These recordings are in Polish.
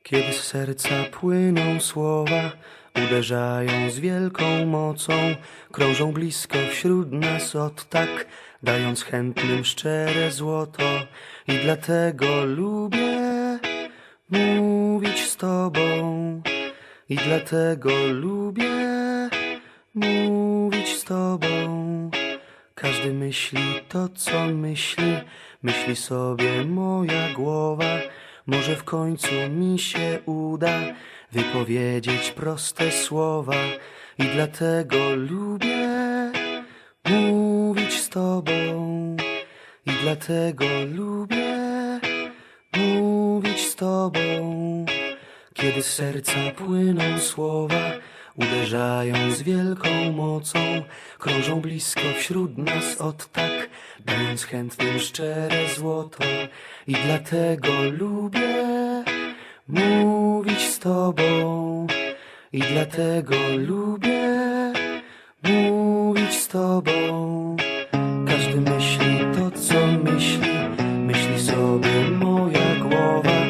Kiedy z serca płyną słowa, uderzają z wielką mocą, krążą blisko wśród nas od tak, dając chętnym szczere złoto. I dlatego lubię mówić z Tobą. I dlatego lubię mówić z Tobą. Każdy myśli to, co myśli, myśli sobie moja głowa. Może w końcu mi się uda wypowiedzieć proste słowa. I dlatego lubię mówić z Tobą. I dlatego lubię mówić z Tobą. Kiedy z serca płyną słowa, uderzają z wielką mocą, krążą blisko wśród nas od tak, dając chętnym szczere złoto. I dlatego lubię mówić z Tobą. I dlatego lubię mówić z Tobą. Każdy myśli to, co myśli, myśli sobie moja głowa.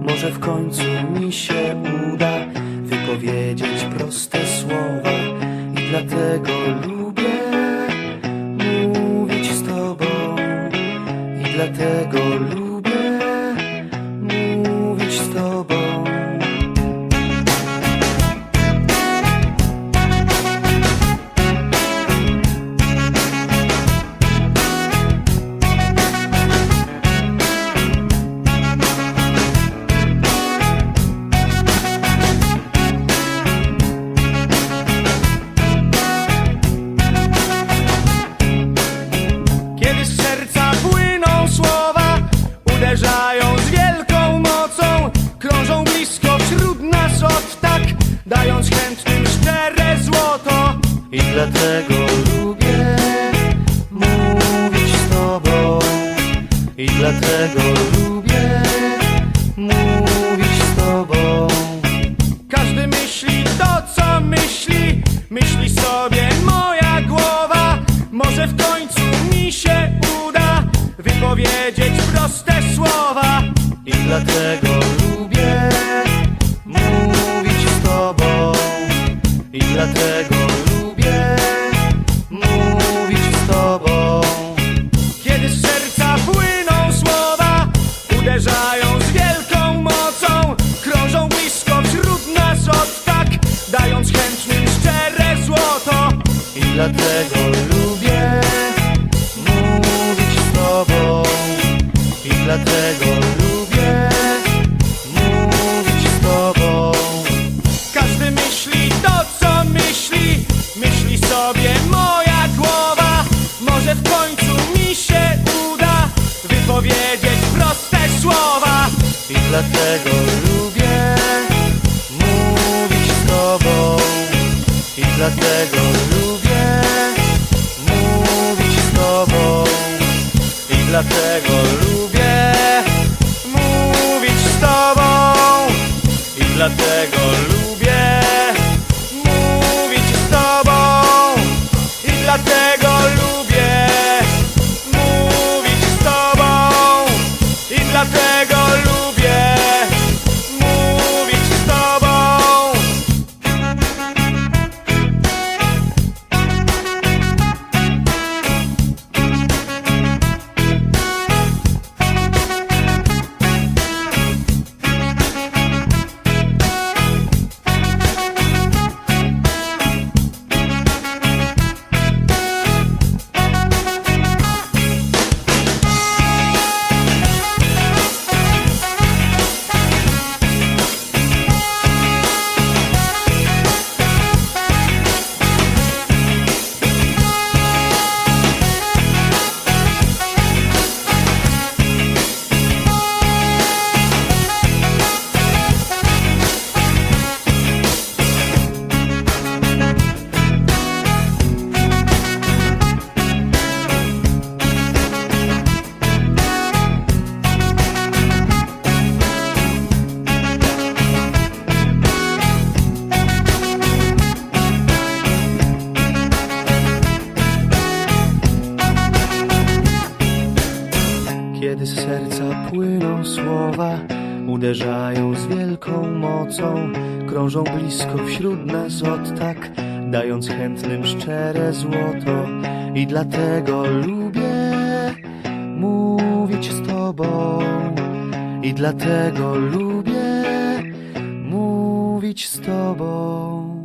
Może w końcu mi się uda wypowiedzieć proste słowa. I dlatego lubię mówić z Tobą. I dlatego lubię mówić z Tobą. Uderzają z wielką mocą, krążą blisko wśród nas od tak, dając chętnym szczere złoto. I dlatego lubię mówić z Tobą. I dlatego lubię mówić z Tobą. Każdy myśli to, co myśli, myśli sobie moja głowa. Może w końcu mi się uda wypowiedzieć proste słowa. I dlatego lubię mówić z Tobą. I dlatego lubię mówić z Tobą. Kiedy z serca płyną słowa, uderzają z wielką mocą, krążą blisko wśród nas od tak, dając chętnym szczere złoto. I dlatego lubię mówić z Tobą. I dlatego lubię mówić z Tobą. Każdy myśli to, co myśli, myśli sobie moja głowa. Może w końcu mi się uda wypowiedzieć proste słowa. I dlatego lubię mówić z Tobą. I dlatego lubię mówić z Tobą. I dlatego lubię mówić z Tobą. I dlatego lubię mówić z Tobą. I dlatego lubię mówić z Tobą. I dlatego lubię mówić z Tobą. Kiedy z serca płyną słowa, uderzają z wielką mocą, krążą blisko wśród nas od tak, dając chętnym szczere złoto. I dlatego lubię mówić z tobą, i dlatego lubię mówić z tobą.